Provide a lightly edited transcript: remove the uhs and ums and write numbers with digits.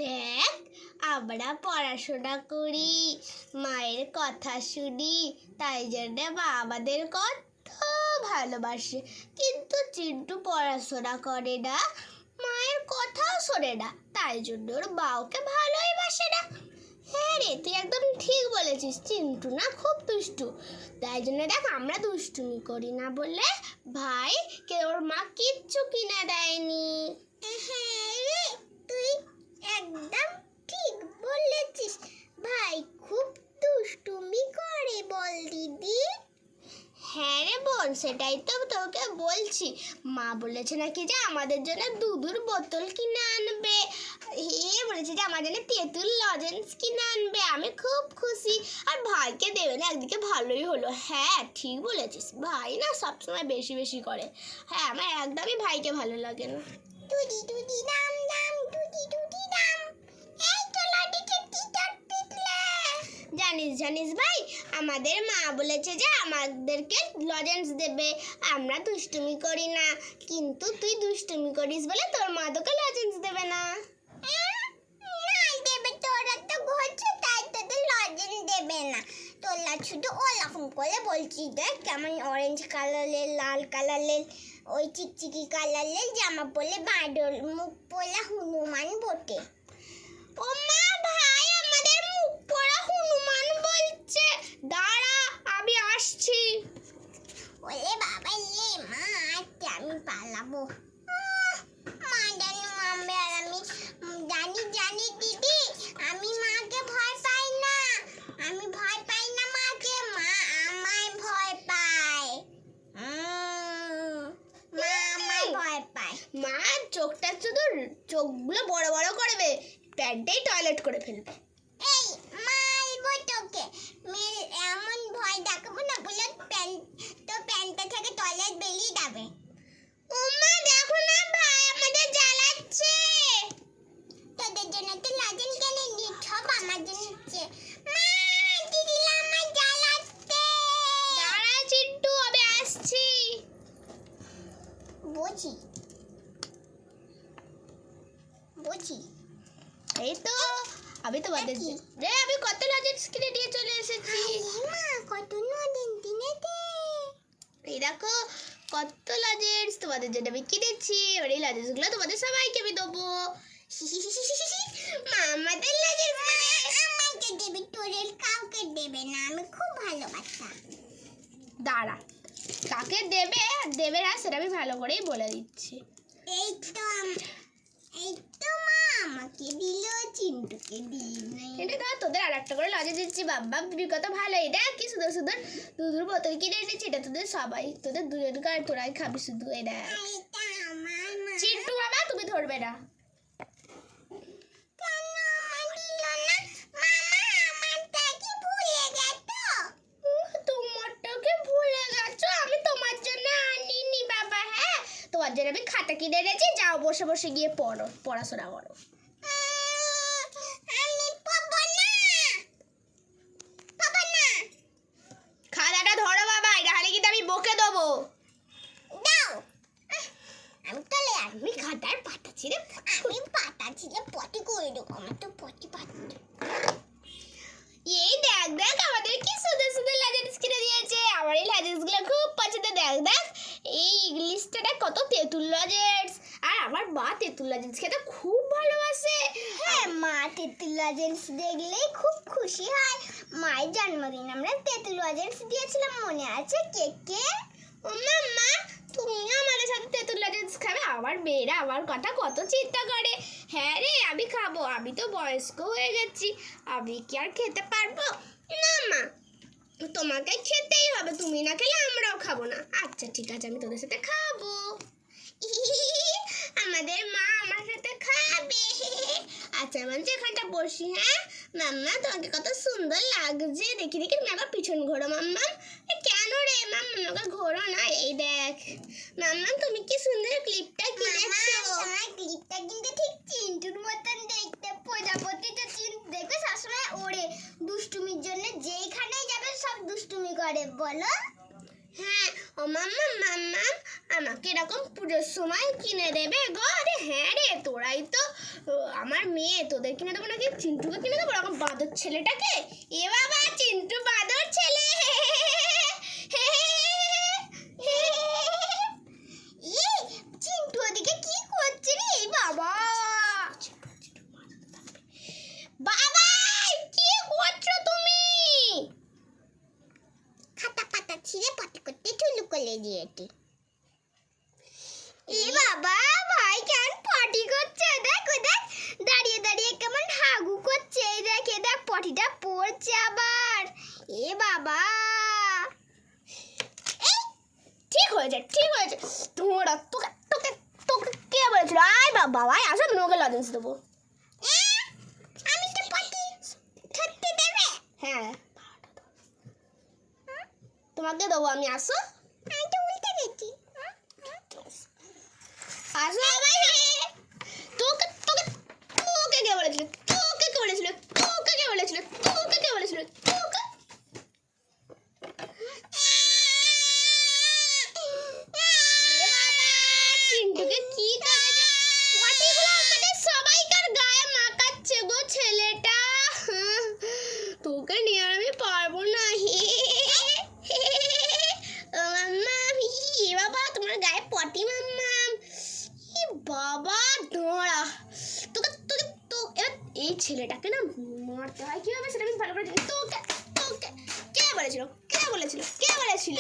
দেখ, আমরা পড়াশোনা করি, মায়ের কথা শুনি, তাই জন্যে মা আমাদের কত ভালোবাসে। কিন্তু চিন্টু পড়াশোনা করে না, মায়ের কথাও শোনে না, তাই জন্য ওর মা ওকে ভালোই বাসে না। হ্যাঁ রে, তুই একদম ঠিক বলেছিস। চিন্টু না খুব দুষ্টু, তাই জন্য দেখ আমরা দুষ্টুমি করি না বলে ভাই ওর মা কিচ্ছু কিনে দেয়নি। হ্যাঁ রে, তুই একদম ঠিক বলেছিস। ভাই খুব দুষ্টুমি করে বল দিদি। হ্যাঁ রে বোন, সেটাই তো তোকে বলছি। মা বলেছে নাকি যে আমাদের জন্য দুধুর বোতল কিনে আনবে, বলেছে যে আমার জন্য তেঁতুল লজেন্স কিনে আনবে। আমি খুব খুশি। আর ভাইকে দেবে না, একদিকে ভালোই হলো। হ্যাঁ ঠিক বলেছিস, ভাই না সবসময় বেশি বেশি করে। হ্যাঁ, আমার একদমই ভাইকে ভালো লাগে না। দুদি দুদি দাম দাম, দুদি দুদি দাম। এই তো লাডি চেট্টি চটপিটলে। জানিস ভাই, আমাদের মা বলেছে যে আমাদেরকে লজেন্স দেবে। আমরা দুষ্টুমি করি না, কিন্তু তুই দুষ্টুমি করিস বলে তোর মা তোকে লজেন্স দেবে না। না দেবে, তোরা তো ঘুরছে তাই তোদের লজেন্স দেবে না। তোরা শুধু ওরকম করে বলছিস। দেখ কেমন অরেঞ্জ কালারের, লাল কালারের, ওই চিকচিকি কালারের জামা পরলে বাঁদর, মুখ পরলে হনুমান বটে। ও মা, ভাই আমাদের মুখ পড়া হনুমান বলছে। দাঁড়া, আমি আসছি। ওরে বাবা রে, মা আজকে আমি পালাবো। মা জানি মারবে, আর আমি জানি দিদি, আমি মাকে ভয় পাই না। আমি ভয় পাই না মাকে, মা আমায় ভয় পায়। মা আমায় ভয় পায়। মা চোখটা শুধু চোখগুলো বড় বড় করবে, প্যান্টেই টয়লেট করে ফেলবে। এই মারবো তোকে, মেরে এমন ভয় দেখাবো না বলে প্যান্টটা থেকে টয়লেট বেরিয়ে যাবে। ও মা দেখো না, ভাই আমাদের জ্বালাচ্ছে। তোদের জন্য তো লজেন্স কিনে নি, সব আমার জন্য নিচ্ছে। মা দিদি আমার জ্বালাচ্ছে। দাঁড়া চিন্টু, আমি আসছি। বুঝি এই তো আমি তোমাদের রে, আমি কত লজেন্স কিনে নিয়ে চলে এসেছি। মা কত নদিন দিনে দে। এই দেখো কত লজেন্স তোমাদের জন্য আমি কিনেছি। এবার এই লজেন্সগুলো তোমাদের সবাইকে আমি দেবো। মা আমাদের লজেন্স আমাকে দেবে, তোদের কাউকে দেবে না। আমি খুব ভালোবাসতাম। দাঁড়া, কাকে দেবে আর দেবে না সেটা আমি ভালো করেই বলে দিচ্ছি। এই তো মা আমাকে দিল, চিন্টুকে দিই নাই। এটা ধর তোদের আর একটা করে লজেন্স দিচ্ছি। বাবা তুমি কত ভালো। এটা কি সুন্দর সুন্দর দুধুর বোতল কিনে এনেছি। এটা তোদের সবাই, তোদের দুজনকে আর তোরাই খাবি শুধু। এটা এটা আমার মা। চিন্টু বাবা তুমি ধরবে না। কেন আমার দিল না? মামা আমারটা কি ভুলে গেছো? তোমারটাকে ভুলে গেছো? আমি তোমার জন্য আনিনি বাবা। হ্যাঁ, তোমার জন্য আমি খাতা কিনে এনেছি। যাও বসে বসে গিয়ে পড়াশোনা করো। আমি পাবো না। খাতাটা ধরো বাবা, নাহলে কিন্তু আমি বকে দেবো। দাও। আমি চলে আসবো। আমি খাতার পাতা ছিঁড়ে আমি পাতা ছিল পটি করে দেবো। আমার তো পটি পাচ্ছে। এই দেখ আমাদের কি সুন্দর সুন্দর লজেন্স কিনে দিয়েছে। আমার এই লজেন্সগুলো খুব পছন্দ। দেখ এই লিস্টটা কত তেঁতুল লজেন্স। আর আমার মা তেঁতুল লজেন্স খেতে খুব ভালোবাসে। হ্যাঁ, মা তেঁতুল লজেন্স দেখলেই খুব খুশি হয়। মায়ের জন্মদিন আমরা তেঁতুল লজেন্স দিয়েছিলাম, মনে আছে? কেকে। ও মা, তুমি আমাদের সাথে তেঁতুল লজেন্স খাবে? আমার মেয়েরা আমার কথা কত চিন্তা করে। হ্যাঁ রে, আমি খাবো। আমি তো বয়স্ক হয়ে গেছি, আমি কি আর খেতে পারবো? না মা, তোমাকে খেতেই হবে। তুমি না খেলে আমরাও খাবো না। আচ্ছা ঠিক আছে, আমি তোদের সাথে খাবো। আমাদের মা আমার সাথে খাবে। আচ্ছা বলছি এখানটা বসি। হ্যাঁ মাম্মা, তোমাকে কত সুন্দর লাগছে। দেখি তুমি আবার পিছন ঘোরো। মাম্মা কেন রে? মাম্মা আমাকে ঘোরো না। এই দেখ মাম্মা, তুমি কি সুন্দর ক্লিপটা কিনেছো। আমার ক্লিপটা কিন্তু ঠিক চিন্টুর মতন দেখতে। প্রজাপতিটা দেখবে সবসময় ওড়ে, দুষ্টুমির জন্য যেইখানেই যাবে সব দুষ্টুমি করে। বলো। হ্যাঁ ও মাম্মা আমাকে এরকম পুজোর সময় কিনে দেবে গো? আরে হ্যাঁ রে, তোরাই তো আমার মেয়ে তোদের কিনে দেবো নাকি চিন্টুকে কিনে দেবো এখন বাঁদর ছেলেটাকে? এ বাবা চিন্টু বাঁদর ছেলে। চিন্টু ওদিকে কি করছে রে বাবা? বাবা কি করছো তুমি? খাতা পাতা ছিঁড়ে পটি করতে চুলু করে দিয়েছে। এ বাবা ভাই কেন পটি করছে? দেখো দেখ দাঁড়িয়ে দাঁড়িয়ে কেমন হাগু করছে। এই দেখ এ দেখ পটিটা পড়ছে আবার। এ বাবা ঠিক হয়েছে ঠিক হয়েছে। তোরা তোকে তোকে তোকে কে বলেছিল? আয় বাবা আয় আসো আমি ওকে লজেন্স দেবো। আমি তো পটি ধরতে দেবে? হ্যাঁ তোমাকে দেবো আমি, আসো আমি তো উল্টে গেছি। আসো তোকে তোকে তোকে কে বলেছিল? তোকে কে বলেছিল? তোকে কে বলেছিল? তোকে কে বলেছিল? তোকে চিন্টুকে কি করেছে? পটিগুলো আমাদের সবাইকার গায়ে মাখাচ্ছে গো ছেলেটা। তোকে নিয়ে আর আমি পারবো না। ও মাম্মা এ বাবা তোমার গায়ে পটি মাম্মা। এ বাবা ধরা তোকে তোকে তো এই ছেলেটাকে না মারতে হয় কিভাবে সেটা আমি ভালো করে জানি। তোকে তোকে কে বলেছিল? কে বলেছিল? কে বলেছিল?